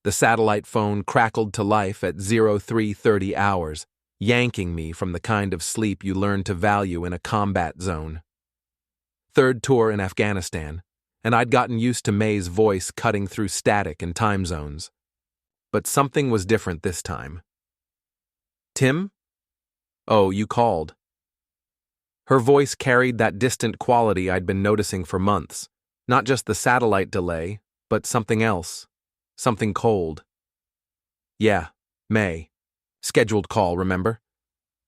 The satellite phone crackled to life at 0330 hours, yanking me from the kind of sleep you learn to value in a combat zone. Third tour in Afghanistan, and I'd gotten used to May's voice cutting through static and time zones. But something was different this time. Tim? Oh, you called. Her voice carried that distant quality I'd been noticing for months. Not just the satellite delay, but something else. Something cold. Yeah, May. Scheduled call, remember?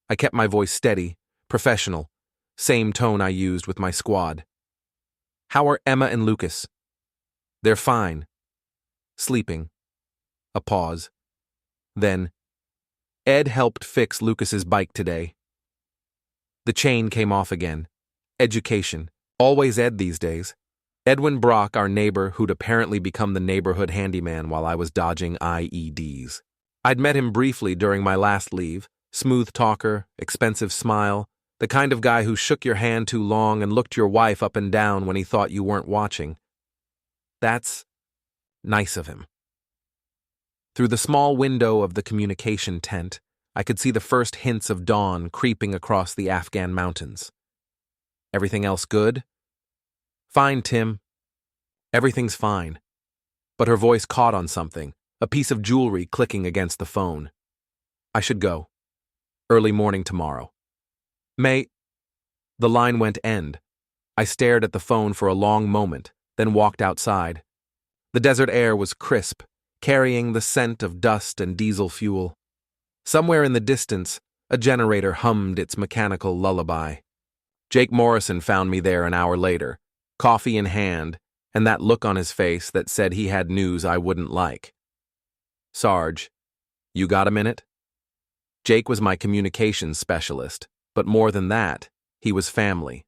I kept my voice steady, professional, same tone I used with my squad. How are Emma and Lucas? They're fine. Sleeping. A pause. Then, Ed helped fix Lucas's bike today. The chain came off again. Education. Always Ed these days. Edwin Brock, our neighbor who'd apparently become the neighborhood handyman while I was dodging IEDs. I'd met him briefly during my last leave. Smooth talker, expensive smile, the kind of guy who shook your hand too long and looked your wife up and down when he thought you weren't watching. That's nice of him. Through the small window of the communication tent, I could see the first hints of dawn creeping across the Afghan mountains. Everything else good? Fine, Tim. Everything's fine. But her voice caught on something, a piece of jewelry clicking against the phone. I should go. Early morning tomorrow. May. The line went end. I stared at the phone for a long moment, then walked outside. The desert air was crisp, carrying the scent of dust and diesel fuel. Somewhere in the distance, a generator hummed its mechanical lullaby. Jake Morrison found me there an hour later, coffee in hand, and that look on his face that said he had news I wouldn't like. Sarge, you got a minute? Jake was my communications specialist, but more than that, he was family.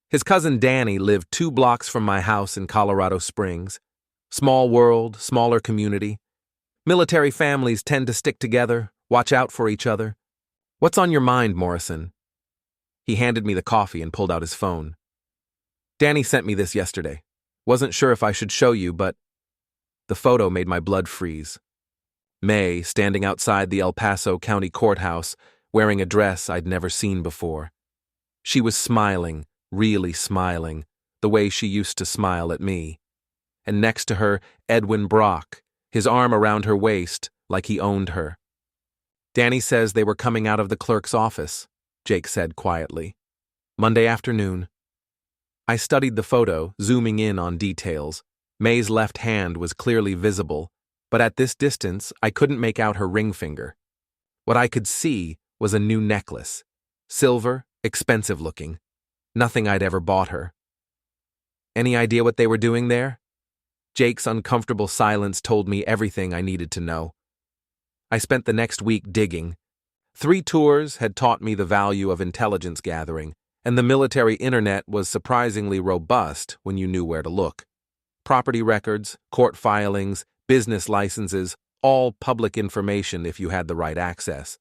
His cousin Danny lived 2 blocks from my house in Colorado Springs. Small world, smaller community. Military families tend to stick together, watch out for each other. What's on your mind, Morrison? He handed me the coffee and pulled out his phone. Danny sent me this yesterday. Wasn't sure if I should show you, but the photo made my blood freeze. May, standing outside the El Paso County Courthouse, wearing a dress I'd never seen before. She was smiling, really smiling, the way she used to smile at me. And next to her, Edwin Brock, his arm around her waist, like he owned her. Danny says they were coming out of the clerk's office, Jake said quietly. Monday afternoon. I studied the photo, zooming in on details. May's left hand was clearly visible, but at this distance, I couldn't make out her ring finger. What I could see was a new necklace. Silver, expensive looking. Nothing I'd ever bought her. Any idea what they were doing there? Jake's uncomfortable silence told me everything I needed to know. I spent the next week digging. 3 tours had taught me the value of intelligence gathering, and the military internet was surprisingly robust when you knew where to look. Property records, court filings, business licenses, all public information if you had the right access.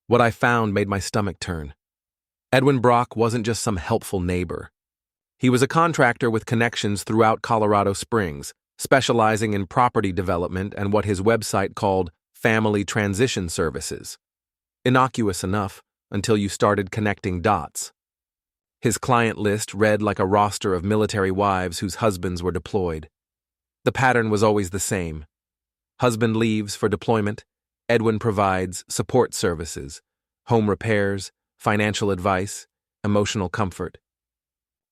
What I found made my stomach turn. Edwin Brock wasn't just some helpful neighbor. He was a contractor with connections throughout Colorado Springs, specializing in property development and what his website called family transition services. Innocuous enough until you started connecting dots. His client list read like a roster of military wives whose husbands were deployed. The pattern was always the same. Husband leaves for deployment. Edwin provides support services, home repairs, financial advice, emotional comfort.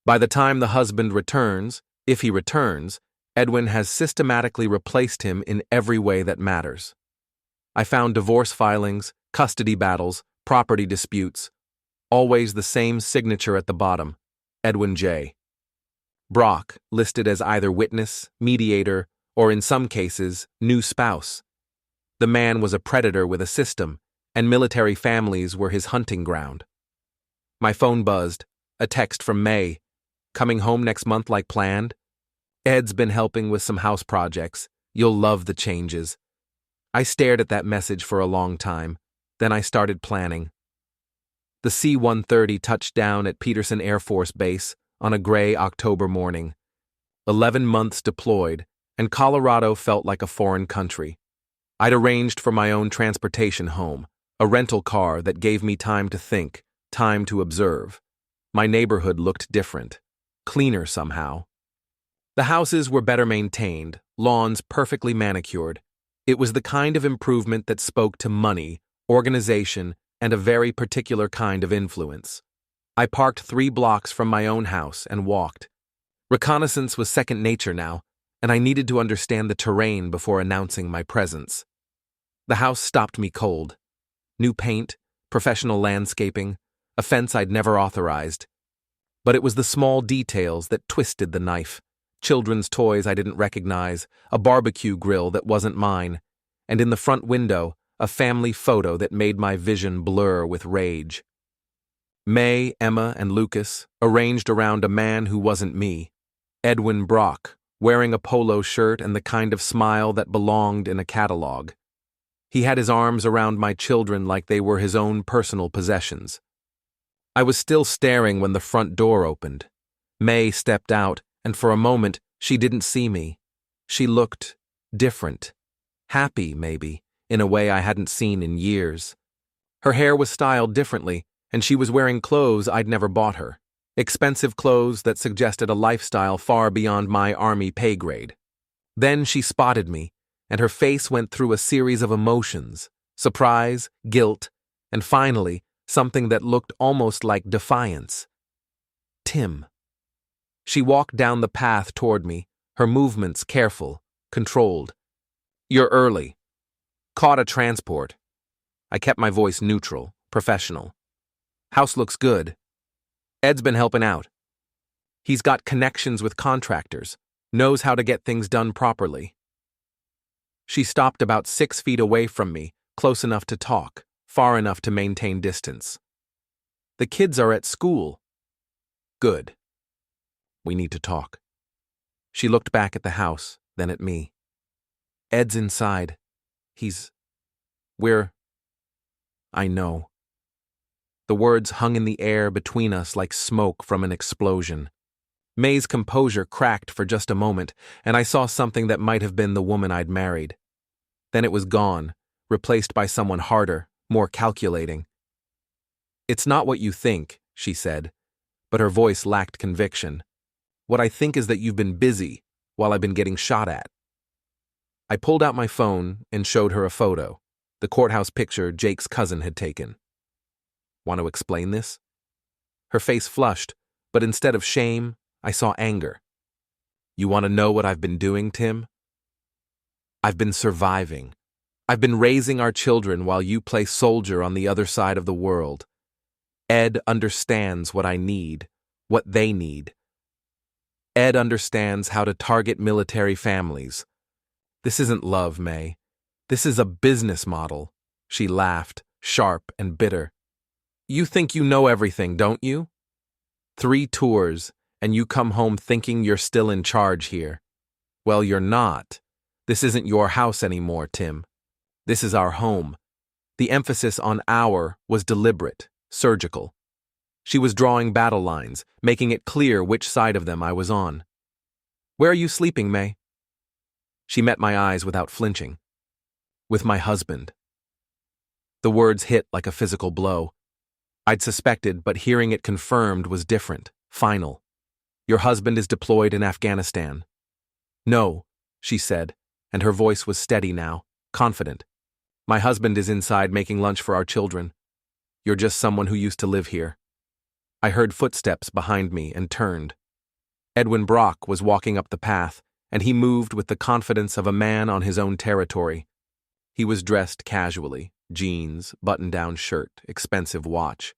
By the time the husband returns, if he returns, Edwin has systematically replaced him in every way that matters. I found divorce filings, custody battles, property disputes, always the same signature at the bottom, Edwin J. Brock, listed as either witness, mediator, or in some cases, new spouse. The man was a predator with a system, and military families were his hunting ground. My phone buzzed, a text from May. Coming home next month like planned? Ed's been helping with some house projects. You'll love the changes. I stared at that message for a long time. Then I started planning. The C-130 touched down at Peterson Air Force Base on a gray October morning. 11 months deployed, and Colorado felt like a foreign country. I'd arranged for my own transportation home, a rental car that gave me time to think, time to observe. My neighborhood looked different, cleaner somehow. The houses were better maintained, lawns perfectly manicured. It was the kind of improvement that spoke to money, organization, and a very particular kind of influence. I parked 3 blocks from my own house and walked. Reconnaissance was second nature now, and I needed to understand the terrain before announcing my presence. The house stopped me cold. New paint, professional landscaping, a fence I'd never authorized. But it was the small details that twisted the knife. Children's toys I didn't recognize, a barbecue grill that wasn't mine, and in the front window, a family photo that made my vision blur with rage. May, Emma, and Lucas, arranged around a man who wasn't me. Edwin Brock, wearing a polo shirt and the kind of smile that belonged in a catalog. He had his arms around my children like they were his own personal possessions. I was still staring when the front door opened. May stepped out, and for a moment, she didn't see me. She looked different. Happy, maybe, in a way I hadn't seen in years. Her hair was styled differently, and she was wearing clothes I'd never bought her. Expensive clothes that suggested a lifestyle far beyond my Army pay grade. Then she spotted me, and her face went through a series of emotions: surprise, guilt, and finally, something that looked almost like defiance. Tim. She walked down the path toward me, her movements careful, controlled. "You're early. Caught a transport." I kept my voice neutral, professional. "House looks good. Ed's been helping out. He's got connections with contractors, knows how to get things done properly." She stopped about 6 feet away from me, close enough to talk, far enough to maintain distance. "The kids are at school." "Good. We need to talk." She looked back at the house, then at me. "Ed's inside. I know." The words hung in the air between us like smoke from an explosion. May's composure cracked for just a moment, and I saw something that might have been the woman I'd married. Then it was gone, replaced by someone harder, more calculating. "It's not what you think," she said, but her voice lacked conviction. "What I think is that you've been busy while I've been getting shot at." I pulled out my phone and showed her a photo, the courthouse picture Jake's cousin had taken. "Want to explain this?" Her face flushed, but instead of shame, I saw anger. "You want to know what I've been doing, Tim?" "I've been surviving. I've been raising our children while you play soldier on the other side of the world. Ed understands what I need, what they need. Ed understands how to target military families. This isn't love, May. This is a business model." She laughed, sharp and bitter. "You think you know everything, don't you? 3 tours, and you come home thinking you're still in charge here. Well, you're not. This isn't your house anymore, Tim. This is our home." The emphasis on "our" was deliberate, surgical. She was drawing battle lines, making it clear which side of them I was on. "Where are you sleeping, May?" She met my eyes without flinching. "With my husband." The words hit like a physical blow. I'd suspected, but hearing it confirmed was different, final. "Your husband is deployed in Afghanistan." "No," she said, and her voice was steady now, confident. "My husband is inside making lunch for our children. You're just someone who used to live here." I heard footsteps behind me and turned. Edwin Brock was walking up the path, and he moved with the confidence of a man on his own territory. He was dressed casually, jeans, button-down shirt, expensive watch.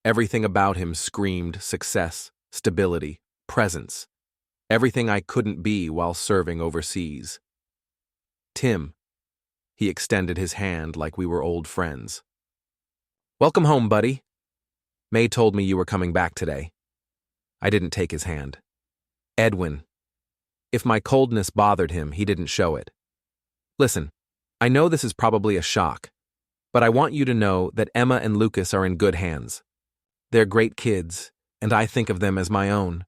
Everything about him screamed success, stability, presence. Everything I couldn't be while serving overseas. "Tim." He extended his hand like we were old friends. "Welcome home, buddy. May told me you were coming back today." I didn't take his hand. "Edwin." If my coldness bothered him, he didn't show it. "Listen, I know this is probably a shock, but I want you to know that Emma and Lucas are in good hands. They're great kids, and I think of them as my own.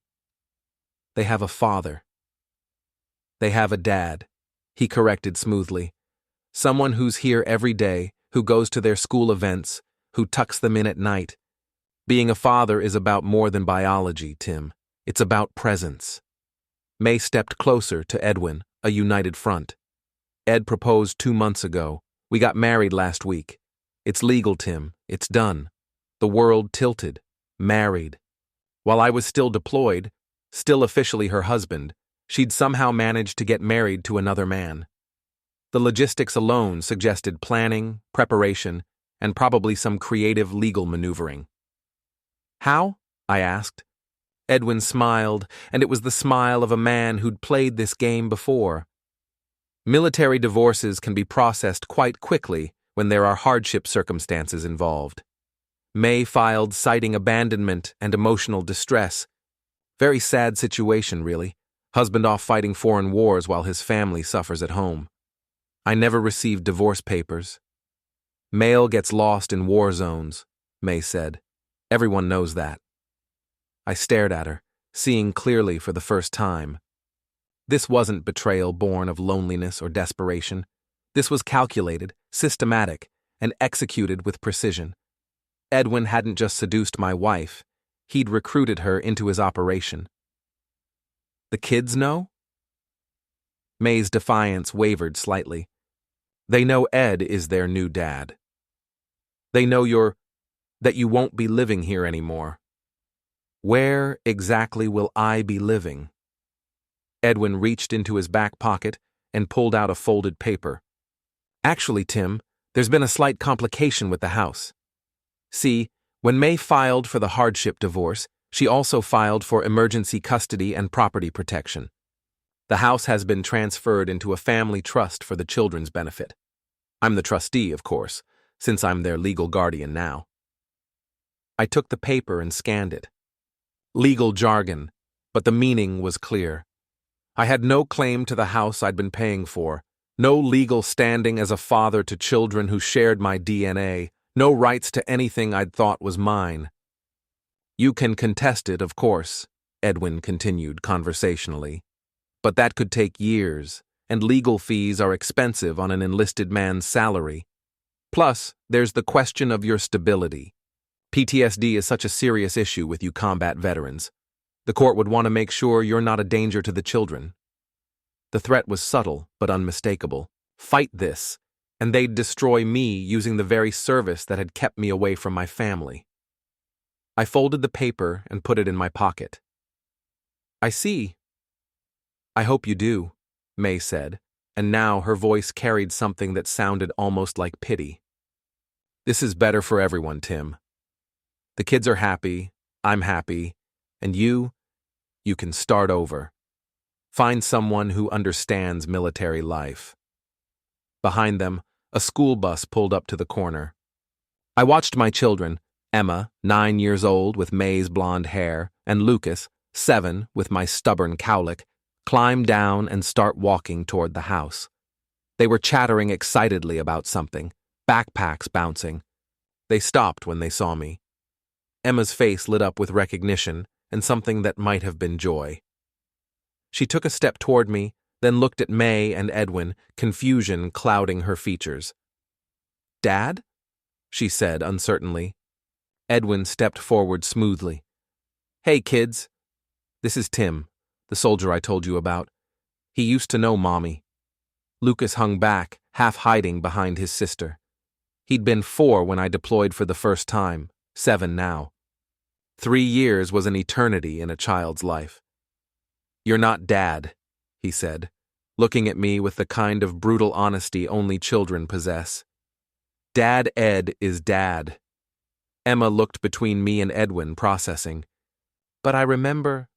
They have a father." They have a dad, he corrected smoothly. Someone who's here every day, who goes to their school events, who tucks them in at night. Being a father is about more than biology, Tim. It's about presence. May stepped closer to Edwin, a united front. Ed proposed 2 months ago. We got married last week. It's legal, Tim. It's done. The world tilted. Married. While I was still deployed, still officially her husband, she'd somehow managed to get married to another man. The logistics alone suggested planning, preparation, and probably some creative legal maneuvering. How? I asked. Edwin smiled, and it was the smile of a man who'd played this game before. Military divorces can be processed quite quickly when there are hardship circumstances involved. May filed citing abandonment and emotional distress. Very sad situation, really. Husband off fighting foreign wars while his family suffers at home. I never received divorce papers. Male gets lost in war zones, May said. Everyone knows that. I stared at her, seeing clearly for the first time. This wasn't betrayal born of loneliness or desperation. This was calculated, systematic, and executed with precision. Edwin hadn't just seduced my wife, he'd recruited her into his operation. The kids know? May's defiance wavered slightly. They know Ed is their new dad. They know that you won't be living here anymore. Where exactly will I be living? Edwin reached into his back pocket and pulled out a folded paper. Actually, Tim, there's been a slight complication with the house. See, when May filed for the hardship divorce, she also filed for emergency custody and property protection. The house has been transferred into a family trust for the children's benefit. I'm the trustee, of course, since I'm their legal guardian now. I took the paper and scanned it. Legal jargon, but the meaning was clear. I had no claim to the house I'd been paying for, no legal standing as a father to children who shared my DNA, no rights to anything I'd thought was mine. You can contest it, of course, Edwin continued conversationally. But that could take years, and legal fees are expensive on an enlisted man's salary. Plus, there's the question of your stability. PTSD is such a serious issue with you combat veterans. The court would want to make sure you're not a danger to the children. The threat was subtle but unmistakable. Fight this, and they'd destroy me using the very service that had kept me away from my family. I folded the paper and put it in my pocket. I see. I hope you do, May said, and now her voice carried something that sounded almost like pity. This is better for everyone, Tim. The kids are happy, I'm happy, and you can start over. Find someone who understands military life. Behind them, a school bus pulled up to the corner. I watched my children, Emma, 9 years old with May's blonde hair, and Lucas, 7 with my stubborn cowlick, climb down and start walking toward the house. They were chattering excitedly about something, backpacks bouncing. They stopped when they saw me. Emma's face lit up with recognition and something that might have been joy. She took a step toward me, then looked at May and Edwin, confusion clouding her features. Dad? She said uncertainly. Edwin stepped forward smoothly. Hey, kids. This is Tim, the soldier I told you about. He used to know Mommy. Lucas hung back, half hiding behind his sister. He'd been 4 when I deployed for the first time, 7 now. 3 years was an eternity in a child's life. You're not Dad, he said, looking at me with the kind of brutal honesty only children possess. Dad Ed is Dad. Emma looked between me and Edwin, processing. But I remember.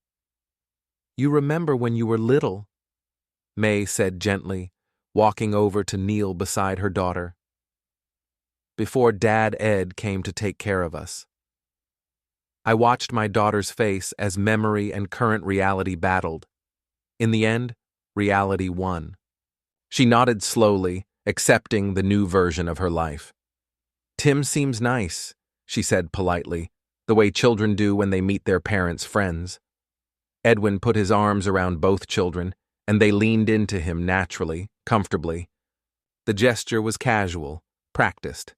You remember when you were little, May said gently, walking over to kneel beside her daughter. Before Dad Ed came to take care of us. I watched my daughter's face as memory and current reality battled. In the end, reality won. She nodded slowly, accepting the new version of her life. Tim seems nice, she said politely, the way children do when they meet their parents' friends. Edwin put his arms around both children, and they leaned into him naturally, comfortably. The gesture was casual, practiced.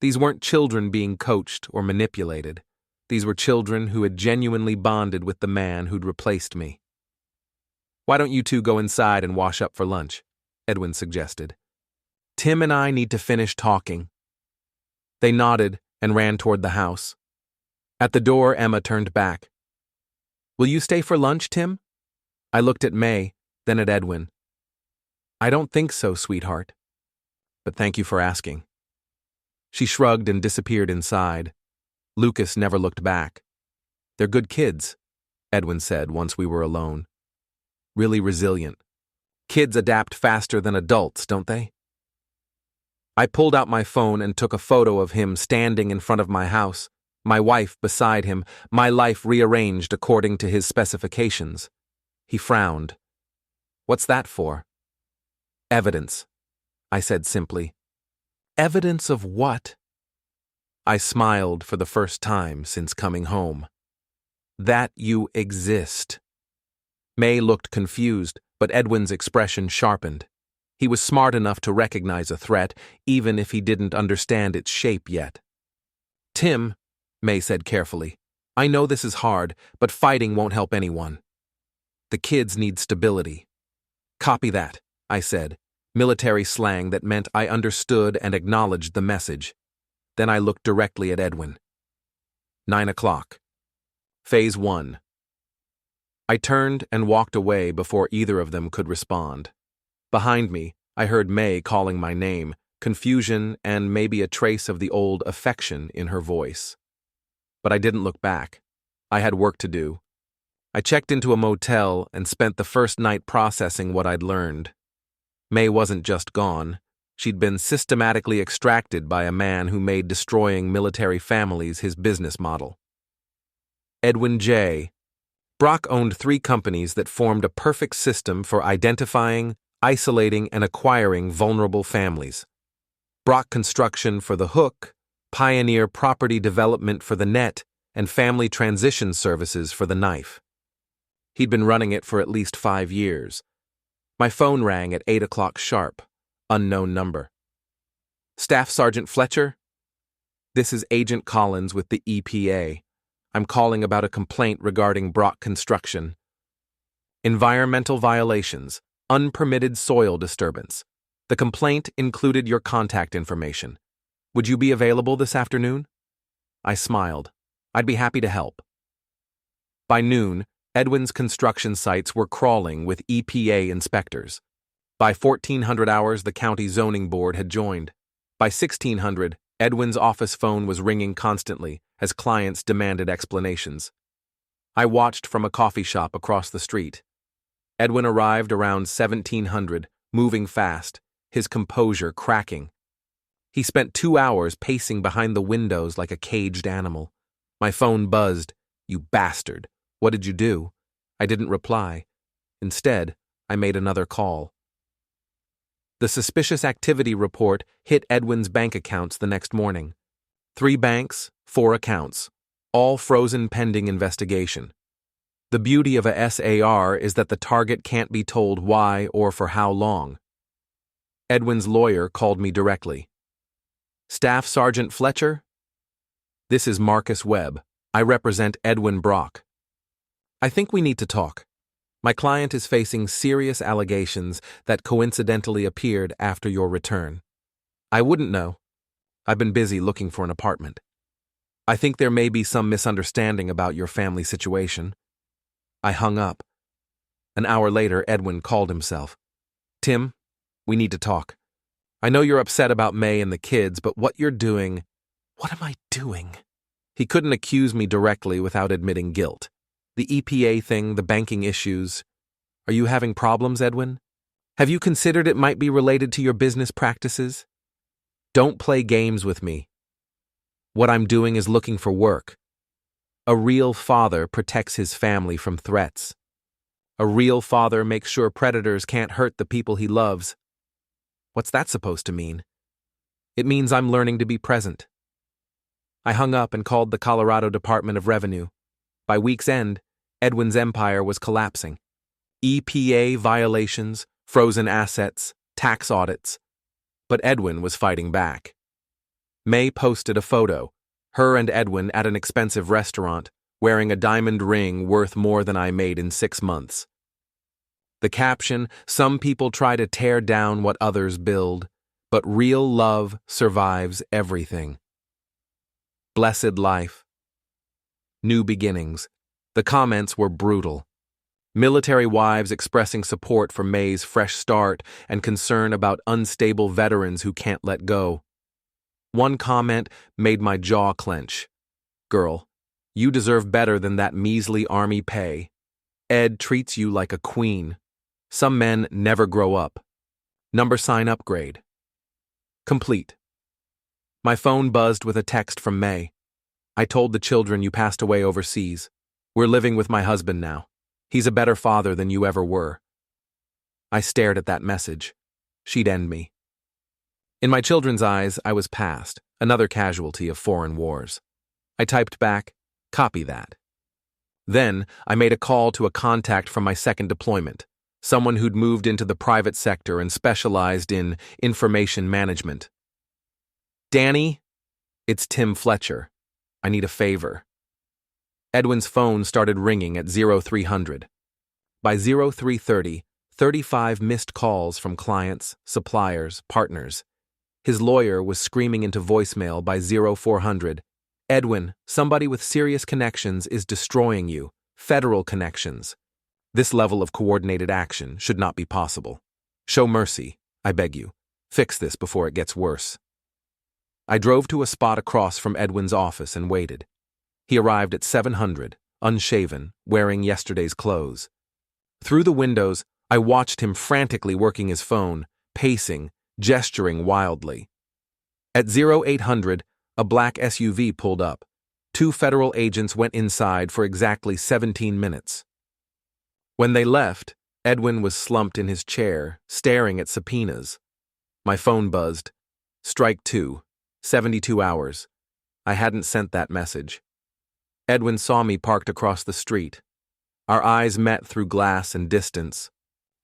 These weren't children being coached or manipulated. These were children who had genuinely bonded with the man who'd replaced me. "Why don't you two go inside and wash up for lunch?" Edwin suggested. "Tim and I need to finish talking." They nodded and ran toward the house. At the door, Emma turned back. "Will you stay for lunch, Tim?" I looked at May, then at Edwin. "I don't think so, sweetheart. But thank you for asking." She shrugged and disappeared inside. Lucas never looked back. "They're good kids," Edwin said once we were alone. "Really resilient. Kids adapt faster than adults, don't they?" I pulled out my phone and took a photo of him standing in front of my house, my wife beside him, my life rearranged according to his specifications. He frowned. "What's that for?" "Evidence," I said simply. "Evidence of what?" I smiled for the first time since coming home. "That you exist." May looked confused, but Edwin's expression sharpened. He was smart enough to recognize a threat, even if he didn't understand its shape yet. "Tim," May said carefully, "I know this is hard, but fighting won't help anyone. The kids need stability." "Copy that," I said, military slang that meant I understood and acknowledged the message. Then I looked directly at Edwin. 9 o'clock. Phase 1. I turned and walked away before either of them could respond. Behind me, I heard May calling my name, confusion and maybe a trace of the old affection in her voice. But I didn't look back. I had work to do. I checked into a motel and spent the first night processing what I'd learned. May wasn't just gone. She'd been systematically extracted by a man who made destroying military families his business model. Edwin J. Brock owned 3 companies that formed a perfect system for identifying, isolating, and acquiring vulnerable families. Brock Construction for the hook, Pioneer Property Development for the net, and Family Transition Services for the knife. He'd been running it for at least 5 years. My phone rang at 8 o'clock sharp. Unknown number. "Staff Sergeant Fletcher? This is Agent Collins with the EPA. I'm calling about a complaint regarding Brock Construction. Environmental violations, unpermitted soil disturbance. The complaint included your contact information. Would you be available this afternoon?" I smiled. I'd be happy to help. By noon, Edwin's construction sites were crawling with EPA inspectors. By 1400 hours, the county zoning board had joined. By 1600, Edwin's office phone was ringing constantly as clients demanded explanations. I watched from a coffee shop across the street. Edwin arrived around 1700, moving fast, his composure cracking. He spent 2 hours pacing behind the windows like a caged animal. My phone buzzed. "You bastard. What did you do?" I didn't reply. Instead, I made another call. The suspicious activity report hit Edwin's bank accounts the next morning. 3 banks, 4 accounts, all frozen pending investigation. The beauty of a SAR is that the target can't be told why or for how long. Edwin's lawyer called me directly. "Staff Sergeant Fletcher?" "This is Marcus Webb. I represent Edwin Brock. I think we need to talk. My client is facing serious allegations that coincidentally appeared after your return. I wouldn't know. I've been busy looking for an apartment. I think there may be some misunderstanding about your family situation." I hung up. An hour later, Edwin called himself. "Tim, we need to talk. I know you're upset about May and the kids, but what you're doing..." "What am I doing?" He couldn't accuse me directly without admitting guilt. "The EPA thing, the banking issues. Are you having problems, Edwin? Have you considered it might be related to your business practices? Don't play games with me. What I'm doing is looking for work. A real father protects his family from threats. A real father makes sure predators can't hurt the people he loves. What's that supposed to mean? It means I'm learning to be present." I hung up and called the Colorado Department of Revenue. By week's end, Edwin's empire was collapsing. EPA violations, frozen assets, tax audits. But Edwin was fighting back. May posted a photo, her and Edwin at an expensive restaurant, wearing a diamond ring worth more than I made in 6 months. The caption, "Some people try to tear down what others build, but real love survives everything." Blessed life. New beginnings. The comments were brutal. Military wives expressing support for May's fresh start and concern about unstable veterans who can't let go. One comment made my jaw clench. "Girl, you deserve better than that measly army pay. Ed treats you like a queen. Some men never grow up. #sign upgrade." Complete. My phone buzzed with a text from May. "I told the children you passed away overseas. We're living with my husband now. He's a better father than you ever were." I stared at that message. She'd end me. In my children's eyes, I was past, another casualty of foreign wars. I typed back, "Copy that." Then, I made a call to a contact from my second deployment, someone who'd moved into the private sector and specialized in information management. "Danny, it's Tim Fletcher. I need a favor." Edwin's phone started ringing at 0300. By 0330, 35 missed calls from clients, suppliers, partners. His lawyer was screaming into voicemail by 0400. "Edwin, somebody with serious connections is destroying you. Federal connections. This level of coordinated action should not be possible. Show mercy, I beg you. Fix this before it gets worse." I drove to a spot across from Edwin's office and waited. He arrived at 700, unshaven, wearing yesterday's clothes. Through the windows, I watched him frantically working his phone, pacing, gesturing wildly. At 0800, a black SUV pulled up. 2 federal agents went inside for exactly 17 minutes. When they left, Edwin was slumped in his chair, staring at subpoenas. My phone buzzed. Strike 2, 72 hours. I hadn't sent that message. Edwin saw me parked across the street. Our eyes met through glass and distance.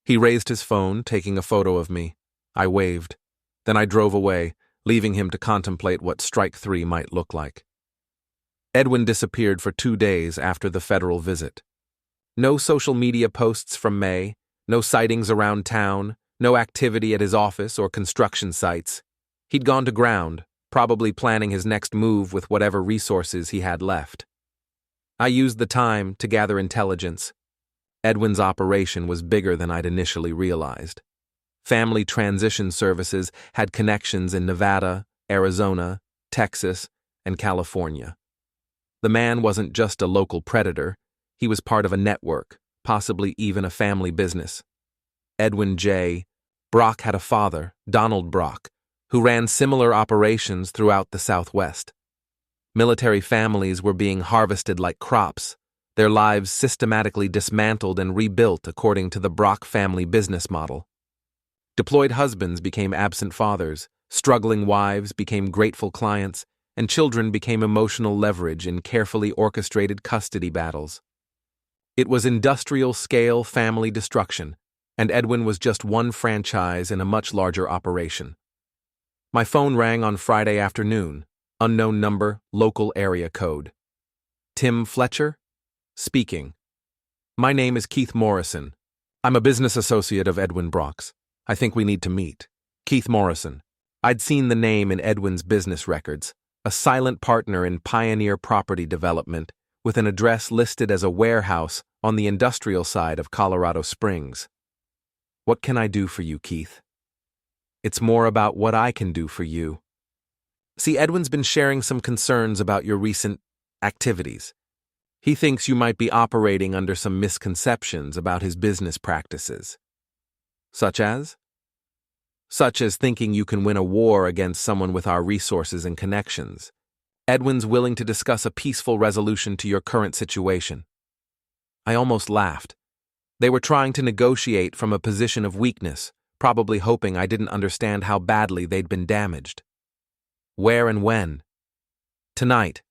He raised his phone, taking a photo of me. I waved. Then I drove away, leaving him to contemplate what Strike 3 might look like. Edwin disappeared for 2 days after the federal visit. No social media posts from May, no sightings around town, no activity at his office or construction sites. He'd gone to ground, probably planning his next move with whatever resources he had left. I used the time to gather intelligence. Edwin's operation was bigger than I'd initially realized. Family Transition Services had connections in Nevada, Arizona, Texas, and California. The man wasn't just a local predator, he was part of a network, possibly even a family business. Edwin J. Brock had a father, Donald Brock, who ran similar operations throughout the Southwest. Military families were being harvested like crops, their lives systematically dismantled and rebuilt according to the Brock family business model. Deployed husbands became absent fathers, struggling wives became grateful clients, and children became emotional leverage in carefully orchestrated custody battles. It was industrial-scale family destruction, and Edwin was just one franchise in a much larger operation. My phone rang on Friday afternoon. Unknown number, local area code. "Tim Fletcher?" Speaking. "My name is Keith Morrison. I'm a business associate of Edwin Brock's. I think we need to meet." Keith Morrison. I'd seen the name in Edwin's business records, a silent partner in Pioneer Property Development, with an address listed as a warehouse on the industrial side of Colorado Springs. "What can I do for you, Keith?" "It's more about what I can do for you. See, Edwin's been sharing some concerns about your recent activities. He thinks you might be operating under some misconceptions about his business practices." "Such as?" "Such as thinking you can win a war against someone with our resources and connections. Edwin's willing to discuss a peaceful resolution to your current situation." I almost laughed. They were trying to negotiate from a position of weakness, probably hoping I didn't understand how badly they'd been damaged. "Where and when?" "Tonight.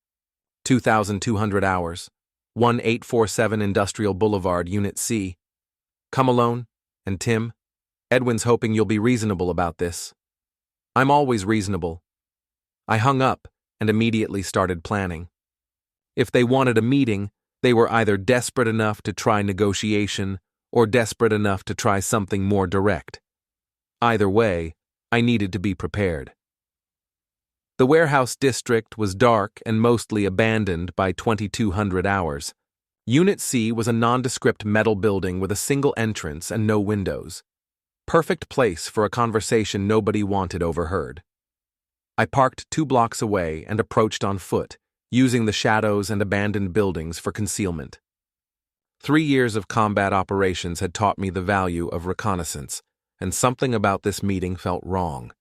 2,200 hours. 1847 Industrial Boulevard, Unit C." Come alone? And Tim? Edwin's hoping you'll be reasonable about this. I'm always reasonable. I hung up and immediately started planning. If they wanted a meeting, they were either desperate enough to try negotiation or desperate enough to try something more direct. Either way, I needed to be prepared. The warehouse district was dark and mostly abandoned by 2200 hours. Unit C was a nondescript metal building with a single entrance and no windows. Perfect place for a conversation nobody wanted overheard. I parked 2 blocks away and approached on foot, using the shadows and abandoned buildings for concealment. 3 years of combat operations had taught me the value of reconnaissance, and something about this meeting felt wrong.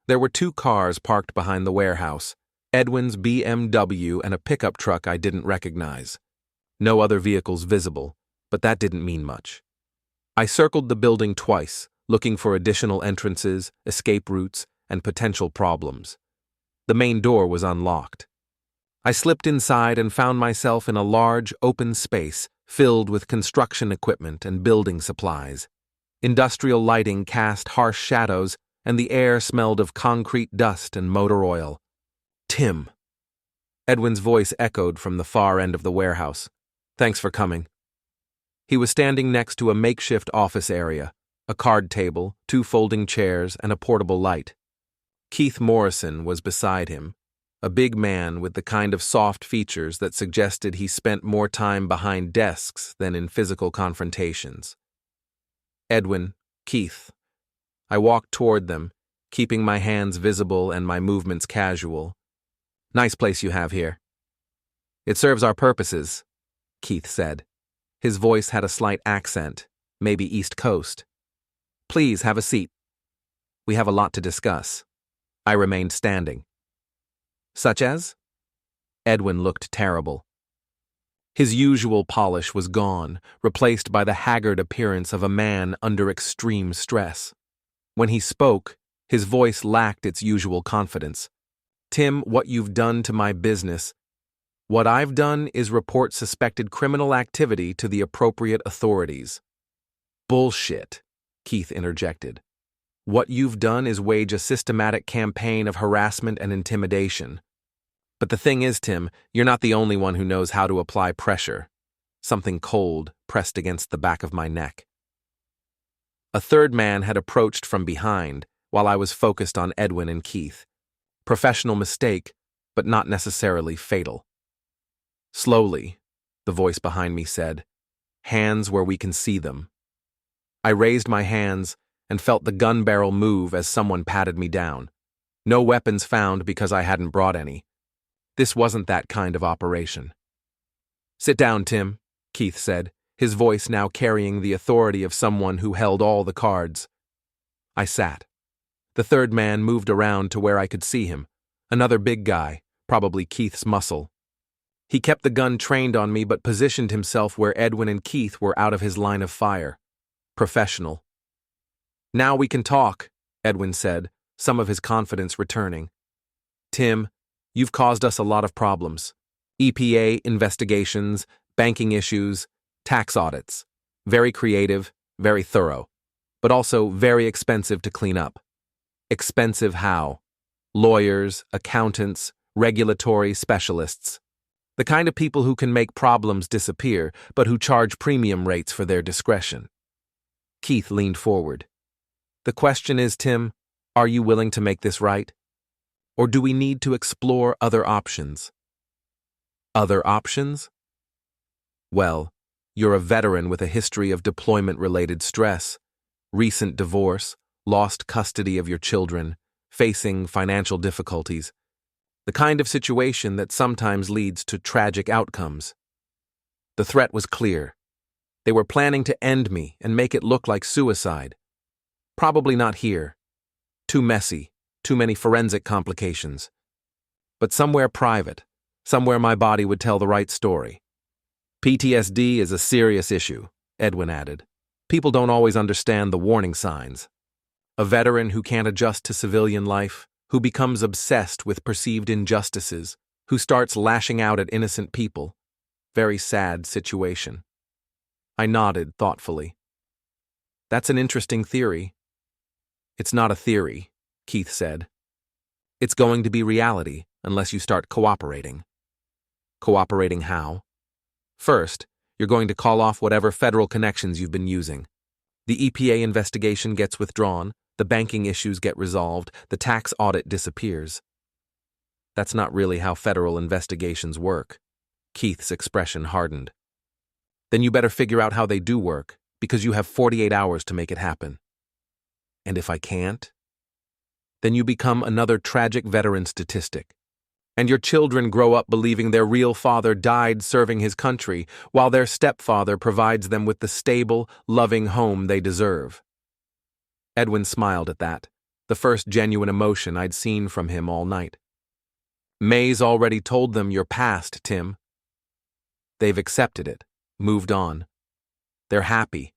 There were 2 cars parked behind the warehouse, Edwin's BMW and a pickup truck I didn't recognize. No other vehicles visible, but that didn't mean much. I circled the building twice, looking for additional entrances, escape routes, and potential problems. The main door was unlocked. I slipped inside and found myself in a large, open space filled with construction equipment and building supplies. Industrial lighting cast harsh shadows, and the air smelled of concrete dust and motor oil. Tim. Edwin's voice echoed from the far end of the warehouse. Thanks for coming. He was standing next to a makeshift office area, a card table, 2 folding chairs, and a portable light. Keith Morrison was beside him, a big man with the kind of soft features that suggested he spent more time behind desks than in physical confrontations. Edwin, Keith. I walked toward them, keeping my hands visible and my movements casual. Nice place you have here. It serves our purposes, Keith said. His voice had a slight accent, maybe East Coast. Please have a seat. We have a lot to discuss. I remained standing. Such as? Edwin looked terrible. His usual polish was gone, replaced by the haggard appearance of a man under extreme stress. When he spoke, his voice lacked its usual confidence. Tim, what you've done to my business. What I've done is report suspected criminal activity to the appropriate authorities. Bullshit, Keith interjected. What you've done is wage a systematic campaign of harassment and intimidation. But the thing is, Tim, you're not the only one who knows how to apply pressure. Something cold pressed against the back of my neck. A third man had approached from behind while I was focused on Edwin and Keith. Professional mistake, but not necessarily fatal. Slowly, the voice behind me said, hands where we can see them. I raised my hands and felt the gun barrel move as someone patted me down. No weapons found because I hadn't brought any. This wasn't that kind of operation. Sit down, Tim, Keith said, his voice now carrying the authority of someone who held all the cards. I sat. The third man moved around to where I could see him, another big guy, probably Keith's muscle. He kept the gun trained on me but positioned himself where Edwin and Keith were out of his line of fire. Professional. Now we can talk, Edwin said, some of his confidence returning. Tim, you've caused us a lot of problems. EPA investigations, banking issues, tax audits. Very creative, very thorough, but also very expensive to clean up. Expensive how? Lawyers, accountants, regulatory specialists. The kind of people who can make problems disappear, but who charge premium rates for their discretion. Keith leaned forward. The question is, Tim, are you willing to make this right? Or do we need to explore other options? Other options? Well, you're a veteran with a history of deployment-related stress, recent divorce, lost custody of your children, facing financial difficulties. The kind of situation that sometimes leads to tragic outcomes. The threat was clear. They were planning to end me and make it look like suicide. Probably not here. Too messy, too many forensic complications. But somewhere private, somewhere my body would tell the right story. PTSD is a serious issue, Edwin added. People don't always understand the warning signs. A veteran who can't adjust to civilian life, who becomes obsessed with perceived injustices, who starts lashing out at innocent people. Very sad situation. I nodded thoughtfully. That's an interesting theory. It's not a theory, Keith said. It's going to be reality unless you start cooperating. Cooperating how? First, you're going to call off whatever federal connections you've been using. The EPA investigation gets withdrawn, the banking issues get resolved, the tax audit disappears. That's not really how federal investigations work. Keith's expression hardened. Then you better figure out how they do work, because you have 48 hours to make it happen. And if I can't? Then you become another tragic veteran statistic. And your children grow up believing their real father died serving his country, while their stepfather provides them with the stable, loving home they deserve. Edwin smiled at that, the first genuine emotion I'd seen from him all night. May's already told them your past, Tim. They've accepted it, moved on. They're happy.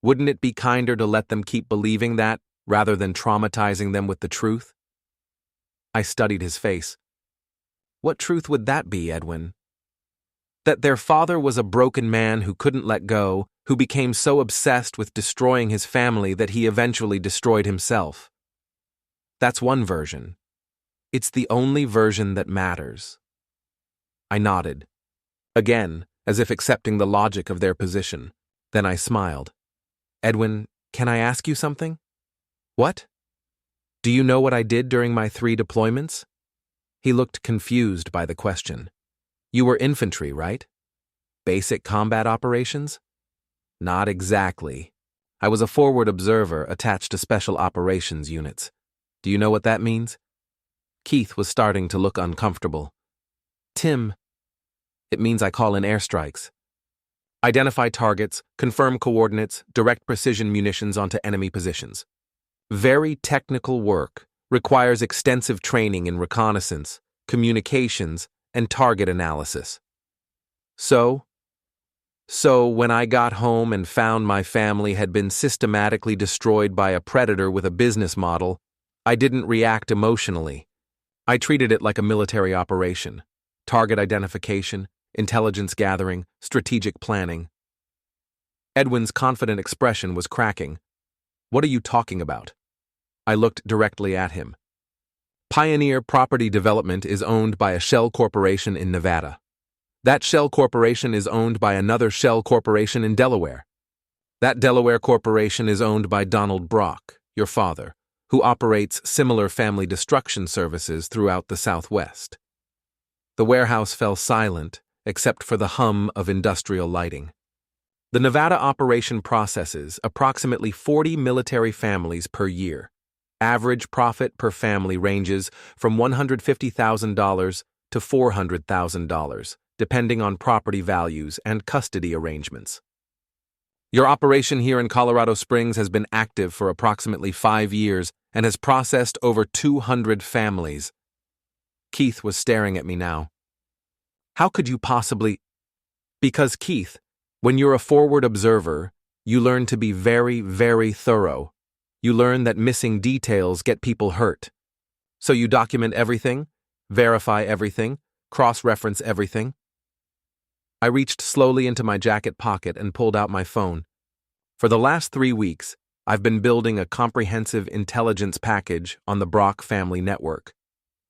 Wouldn't it be kinder to let them keep believing that, rather than traumatizing them with the truth? I studied his face. What truth would that be, Edwin? That their father was a broken man who couldn't let go, who became so obsessed with destroying his family that he eventually destroyed himself. That's one version. It's the only version that matters. I nodded, again, as if accepting the logic of their position. Then I smiled. Edwin, can I ask you something? What? Do you know what I did during my 3 deployments? He looked confused by the question. You were infantry, right? Basic combat operations? Not exactly. I was a forward observer attached to special operations units. Do you know what that means? Keith was starting to look uncomfortable. Tim, it means I call in airstrikes. Identify targets, confirm coordinates, direct precision munitions onto enemy positions. Very technical work, requires extensive training in reconnaissance, communications, and target analysis. So when I got home and found my family had been systematically destroyed by a predator with a business model, I didn't react emotionally. I treated it like a military operation. Target identification, intelligence gathering, strategic planning. Edwin's confident expression was cracking. What are you talking about? I looked directly at him. Pioneer Property Development is owned by a shell corporation in Nevada. That shell corporation is owned by another shell corporation in Delaware. That Delaware corporation is owned by Donald Brock, your father, who operates similar family destruction services throughout the Southwest. The warehouse fell silent, except for the hum of industrial lighting. The Nevada operation processes approximately 40 military families per year. Average profit per family ranges from $150,000 to $400,000, depending on property values and custody arrangements. Your operation here in Colorado Springs has been active for approximately 5 years and has processed over 200 families. Keith was staring at me now. How could you possibly? Because, Keith, when you're a forward observer, you learn to be very, very thorough. You learn that missing details get people hurt. So you document everything, verify everything, cross-reference everything. I reached slowly into my jacket pocket and pulled out my phone. For the last 3 weeks, I've been building a comprehensive intelligence package on the Brock family network.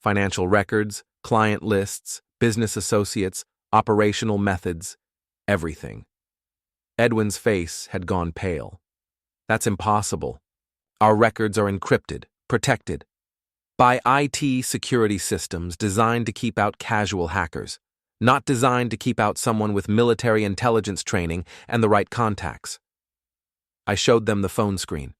Financial records, client lists, business associates, operational methods, everything. Edwin's face had gone pale. That's impossible. Our records are encrypted, protected, by IT security systems designed to keep out casual hackers, not designed to keep out someone with military intelligence training and the right contacts. I showed them the phone screen.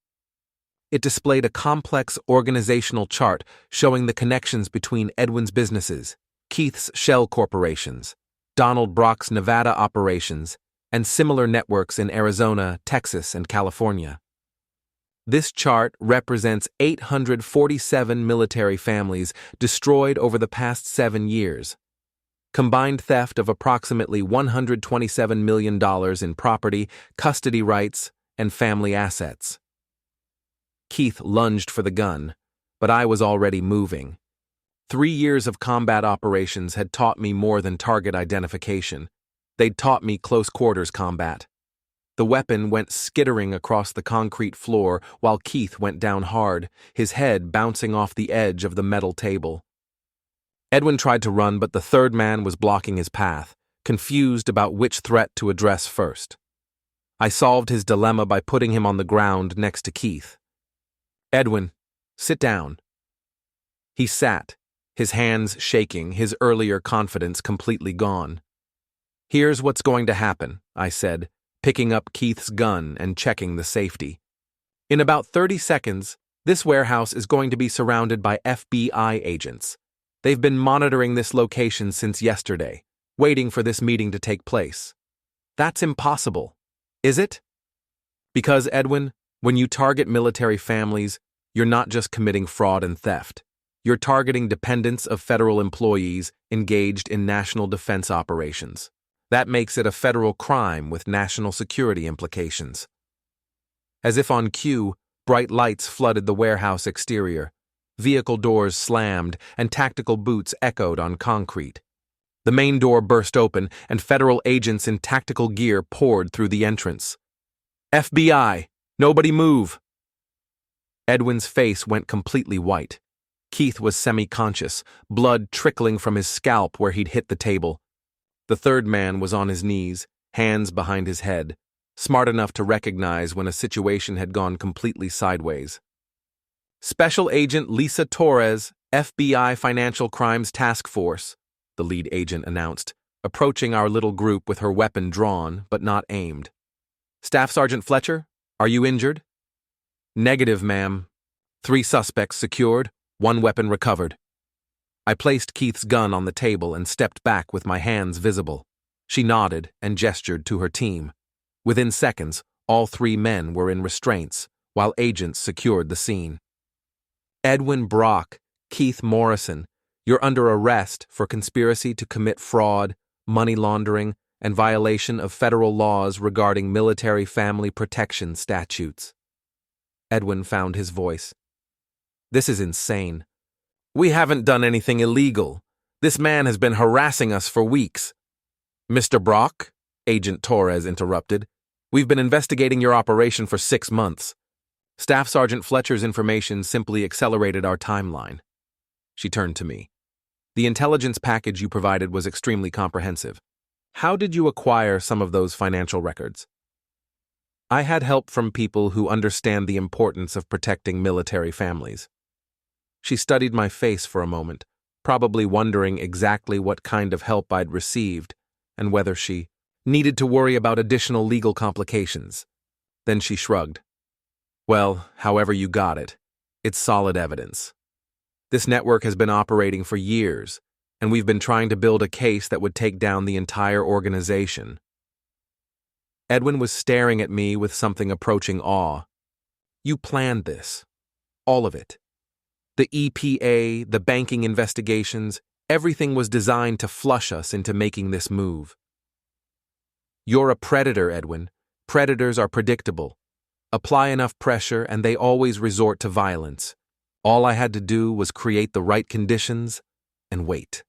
It displayed a complex organizational chart showing the connections between Edwin's businesses, Keith's shell corporations, Donald Brock's Nevada operations, and similar networks in Arizona, Texas, and California. This chart represents 847 military families destroyed over the past 7 years. Combined theft of approximately $127 million in property, custody rights, and family assets. Keith lunged for the gun, but I was already moving. 3 years of combat operations had taught me more than target identification. They'd taught me close quarters combat. The weapon went skittering across the concrete floor while Keith went down hard, his head bouncing off the edge of the metal table. Edwin tried to run, but the third man was blocking his path, confused about which threat to address first. I solved his dilemma by putting him on the ground next to Keith. "Edwin, sit down." He sat, his hands shaking, his earlier confidence completely gone. "Here's what's going to happen," I said, picking up Keith's gun and checking the safety. "In about 30 seconds, this warehouse is going to be surrounded by FBI agents. They've been monitoring this location since yesterday, waiting for this meeting to take place. That's impossible, is it? Because, Edwin, when you target military families, you're not just committing fraud and theft. You're targeting dependents of federal employees engaged in national defense operations. That makes it a federal crime with national security implications." As if on cue, bright lights flooded the warehouse exterior. Vehicle doors slammed and tactical boots echoed on concrete. The main door burst open and federal agents in tactical gear poured through the entrance. "FBI, nobody move!" Edwin's face went completely white. Keith was semi-conscious, blood trickling from his scalp where he'd hit the table. The third man was on his knees, hands behind his head, smart enough to recognize when a situation had gone completely sideways. "Special Agent Lisa Torres, FBI Financial Crimes Task Force," the lead agent announced, approaching our little group with her weapon drawn but not aimed. "Staff Sergeant Fletcher, are you injured?" "Negative, ma'am. 3 suspects secured, 1 weapon recovered." I placed Keith's gun on the table and stepped back with my hands visible. She nodded and gestured to her team. Within seconds, all 3 men were in restraints, while agents secured the scene. "Edwin Brock, Keith Morrison, you're under arrest for conspiracy to commit fraud, money laundering, and violation of federal laws regarding military family protection statutes." Edwin found his voice. "This is insane. We haven't done anything illegal. This man has been harassing us for weeks." "Mr. Brock," Agent Torres interrupted, "we've been investigating your operation for 6 months. Staff Sergeant Fletcher's information simply accelerated our timeline." She turned to me. "The intelligence package you provided was extremely comprehensive. How did you acquire some of those financial records?" "I had help from people who understand the importance of protecting military families." She studied my face for a moment, probably wondering exactly what kind of help I'd received and whether she needed to worry about additional legal complications. Then she shrugged. "Well, however you got it, it's solid evidence. This network has been operating for years, and we've been trying to build a case that would take down the entire organization." Edwin was staring at me with something approaching awe. "You planned this. All of it. The EPA, the banking investigations, everything was designed to flush us into making this move." "You're a predator, Edwin. Predators are predictable. Apply enough pressure and they always resort to violence. All I had to do was create the right conditions and wait."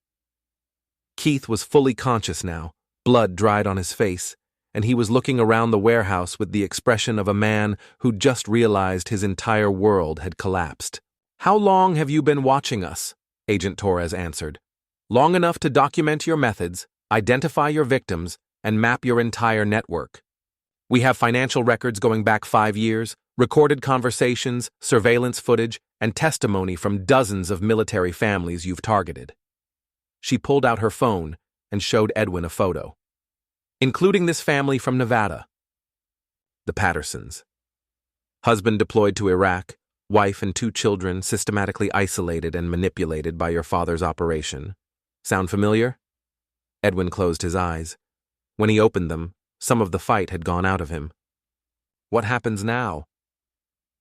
Keith was fully conscious now, blood dried on his face, and he was looking around the warehouse with the expression of a man who'd just realized his entire world had collapsed. "How long have you been watching us?" Agent Torres answered. "Long enough to document your methods, identify your victims, and map your entire network. We have financial records going back 5 years, recorded conversations, surveillance footage, and testimony from dozens of military families you've targeted." She pulled out her phone and showed Edwin a photo. "Including this family from Nevada. The Pattersons. Husband deployed to Iraq, wife and 2 children systematically isolated and manipulated by your father's operation. Sound familiar?" Edwin closed his eyes. When he opened them, some of the fight had gone out of him. "What happens now?"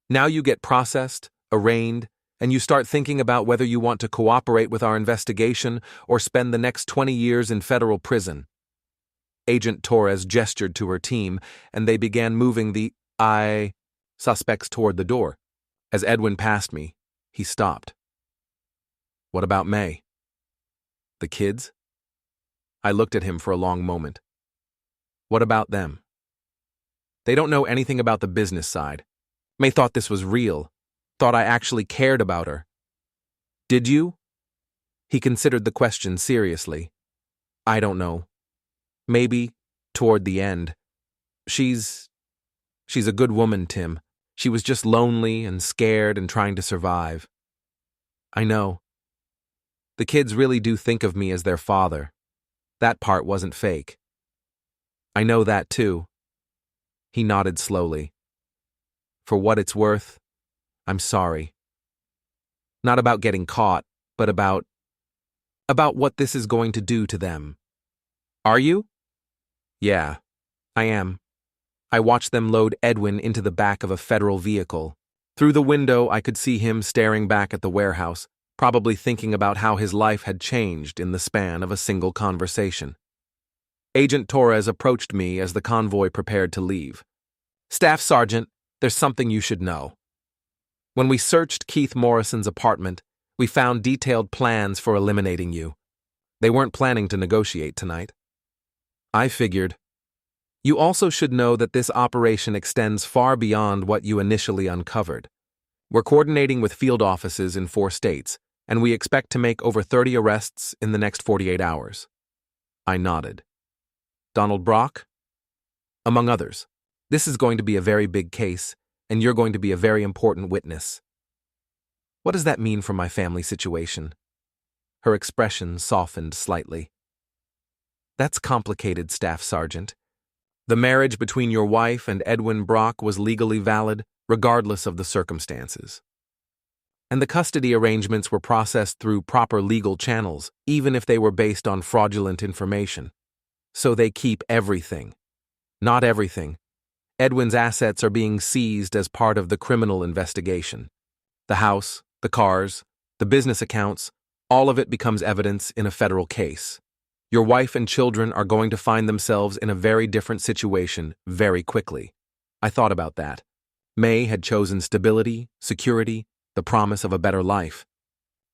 "Now you get processed, arraigned, and you start thinking about whether you want to cooperate with our investigation or spend the next 20 years in federal prison." Agent Torres gestured to her team, and they began moving the suspects toward the door. As Edwin passed me, he stopped. "What about May?" "The kids?" I looked at him for a long moment. "What about them?" They don't know anything about the business side. May thought this was real, thought I actually cared about her. Did you? He considered the question seriously. I don't know. Maybe, toward the end. She's a good woman, Tim. She was just lonely and scared and trying to survive. I know. The kids really do think of me as their father. That part wasn't fake. I know that too. He nodded slowly. For what it's worth, I'm sorry. Not about getting caught, but about what this is going to do to them. Are you? Yeah, I am. I watched them load Edwin into the back of a federal vehicle. Through the window, I could see him staring back at the warehouse, probably thinking about how his life had changed in the span of a single conversation. Agent Torres approached me as the convoy prepared to leave. Staff Sergeant, there's something you should know. When we searched Keith Morrison's apartment, we found detailed plans for eliminating you. They weren't planning to negotiate tonight. I figured. You also should know that this operation extends far beyond what you initially uncovered. We're coordinating with field offices in 4 states, and we expect to make over 30 arrests in the next 48 hours. I nodded. Donald Brock? Among others. This is going to be a very big case, and you're going to be a very important witness. What does that mean for my family situation? Her expression softened slightly. That's complicated, Staff Sergeant. The marriage between your wife and Edwin Brock was legally valid, regardless of the circumstances. And the custody arrangements were processed through proper legal channels, even if they were based on fraudulent information. So they keep everything. Not everything. Edwin's assets are being seized as part of the criminal investigation. The house, the cars, the business accounts, all of it becomes evidence in a federal case. Your wife and children are going to find themselves in a very different situation very quickly. I thought about that. May had chosen stability, security, the promise of a better life.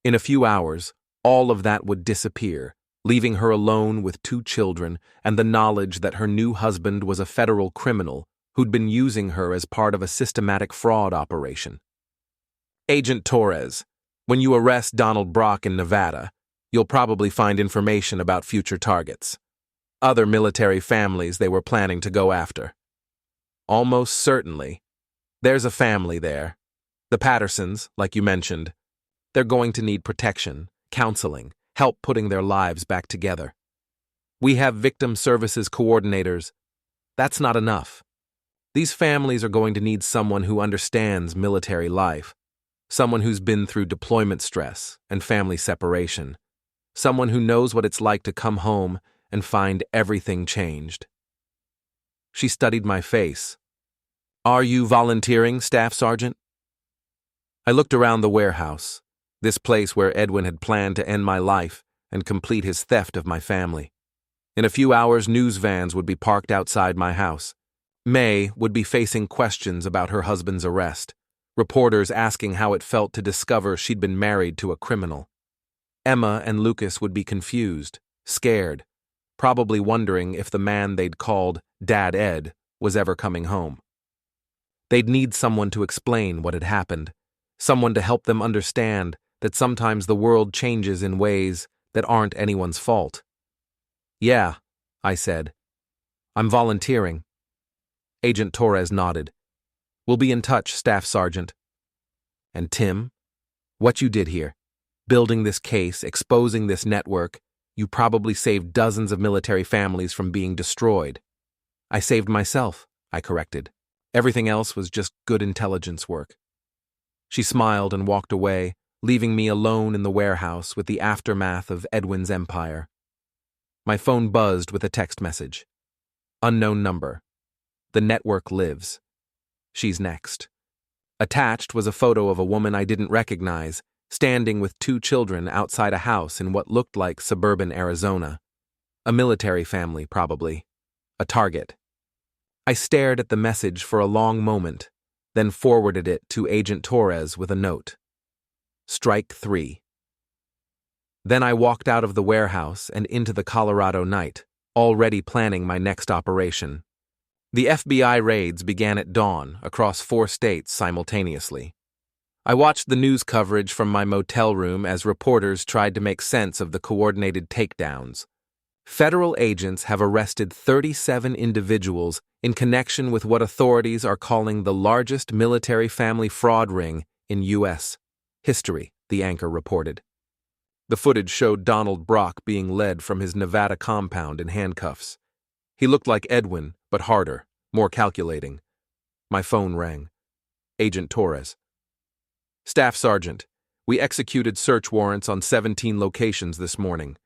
In a few hours, all of that would disappear, leaving her alone with 2 children and the knowledge that her new husband was a federal criminal who'd been using her as part of a systematic fraud operation. Agent Torres, when you arrest Donald Brock in Nevada, you'll probably find information about future targets. Other military families they were planning to go after. Almost certainly. There's a family there. The Pattersons, like you mentioned. They're going to need protection, counseling, help putting their lives back together. We have victim services coordinators. That's not enough. These families are going to need someone who understands military life, someone who's been through deployment stress and family separation. Someone who knows what it's like to come home and find everything changed. She studied my face. Are you volunteering, Staff Sergeant? I looked around the warehouse, this place where Edwin had planned to end my life and complete his theft of my family. In a few hours, news vans would be parked outside my house. May would be facing questions about her husband's arrest, reporters asking how it felt to discover she'd been married to a criminal. Emma and Lucas would be confused, scared, probably wondering if the man they'd called Dad Ed was ever coming home. They'd need someone to explain what had happened, someone to help them understand that sometimes the world changes in ways that aren't anyone's fault. Yeah, I said. I'm volunteering. Agent Torres nodded. We'll be in touch, Staff Sergeant. And Tim, what you did here, building this case, exposing this network, you probably saved dozens of military families from being destroyed. I saved myself, I corrected. Everything else was just good intelligence work. She smiled and walked away, leaving me alone in the warehouse with the aftermath of Edwin's empire. My phone buzzed with a text message. Unknown number. The network lives. She's next. Attached was a photo of a woman I didn't recognize, standing with 2 children outside a house in what looked like suburban Arizona. A military family, probably. A target. I stared at the message for a long moment, then forwarded it to Agent Torres with a note. Strike 3. Then I walked out of the warehouse and into the Colorado night, already planning my next operation. The FBI raids began at dawn across 4 states simultaneously. I watched the news coverage from my motel room as reporters tried to make sense of the coordinated takedowns. Federal agents have arrested 37 individuals in connection with what authorities are calling the largest military family fraud ring in U.S. history, the anchor reported. The footage showed Donald Brock being led from his Nevada compound in handcuffs. He looked like Edwin, but harder, more calculating. My phone rang. Agent Torres. Staff Sergeant, we executed search warrants on 17 locations this morning.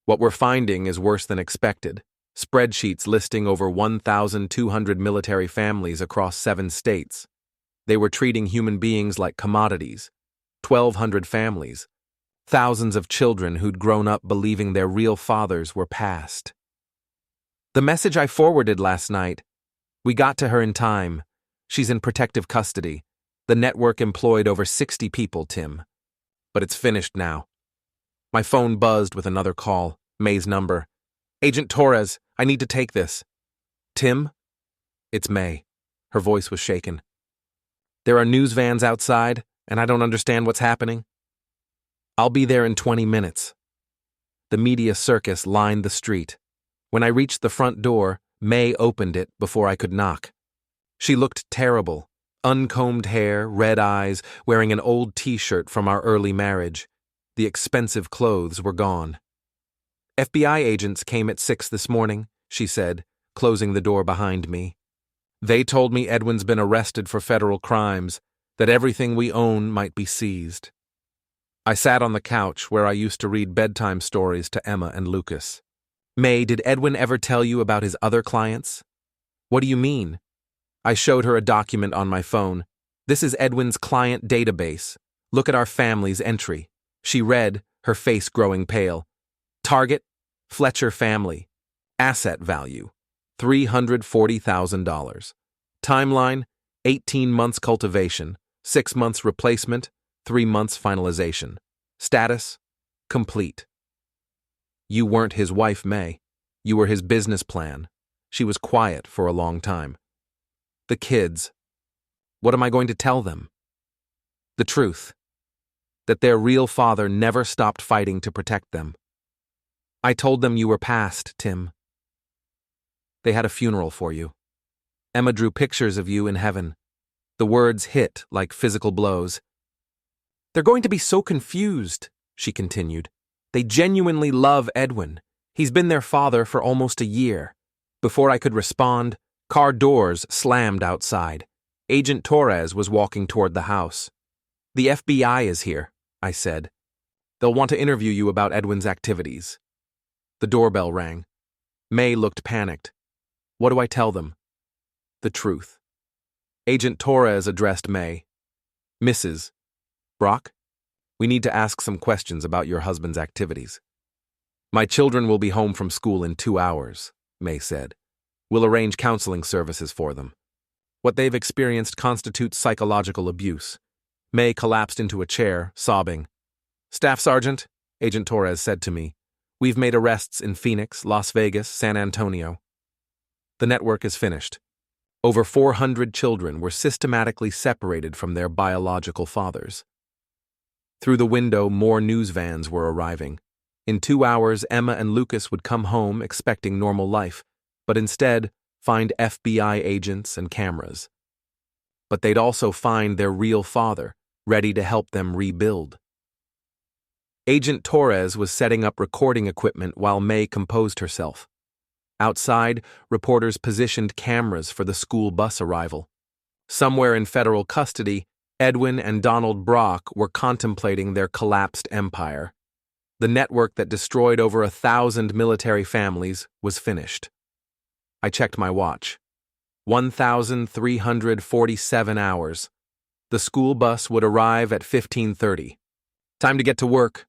What we're finding is worse than expected. Spreadsheets listing over 1,200 military families across 7 states. They were treating human beings like commodities. 1,200 families. Thousands of children who'd grown up believing their real fathers were past. The message I forwarded last night. We got to her in time. She's in protective custody. The network employed over 60 people, Tim. But it's finished now. My phone buzzed with another call, May's number. Agent Torres, I need to take this. Tim? It's May. Her voice was shaken. There are news vans outside, and I don't understand what's happening. I'll be there in 20 minutes. The media circus lined the street. When I reached the front door, May opened it before I could knock. She looked terrible. Uncombed hair, red eyes, wearing an old t-shirt from our early marriage. The expensive clothes were gone. FBI agents came at 6 this morning, she said, closing the door behind me. They told me Edwin's been arrested for federal crimes, that everything we own might be seized. I sat on the couch where I used to read bedtime stories to Emma and Lucas. May, did Edwin ever tell you about his other clients? What do you mean? I showed her a document on my phone. This is Edwin's client database. Look at our family's entry. She read, her face growing pale. Target, Fletcher family. Asset value, $340,000. Timeline, 18 months cultivation, 6 months replacement, 3 months finalization. Status, complete. You weren't his wife, May. You were his business plan. She was quiet for a long time. The kids. What am I going to tell them? The truth. That their real father never stopped fighting to protect them. I told them you were past, Tim. They had a funeral for you. Emma drew pictures of you in heaven. The words hit like physical blows. They're going to be so confused, she continued. They genuinely love Edwin. He's been their father for almost a year. Before I could respond, car doors slammed outside. Agent Torres was walking toward the house. The FBI is here, I said. They'll want to interview you about Edwin's activities. The doorbell rang. May looked panicked. What do I tell them? The truth. Agent Torres addressed May. Mrs. Brock, we need to ask some questions about your husband's activities. My children will be home from school in 2 hours, May said. We'll arrange counseling services for them. What they've experienced constitutes psychological abuse. May collapsed into a chair, sobbing. Staff Sergeant, Agent Torres said to me, we've made arrests in Phoenix, Las Vegas, San Antonio. The network is finished. Over 400 children were systematically separated from their biological fathers. Through the window, more news vans were arriving. In 2 hours, Emma and Lucas would come home expecting normal life, but instead find FBI agents and cameras. But they'd also find their real father, ready to help them rebuild. Agent Torres was setting up recording equipment while May composed herself. Outside, reporters positioned cameras for the school bus arrival. Somewhere in federal custody, Edwin and Donald Brock were contemplating their collapsed empire. The network that destroyed over 1,000 military families was finished. I checked my watch. 1,347 hours. The school bus would arrive at 15:30. Time to get to work,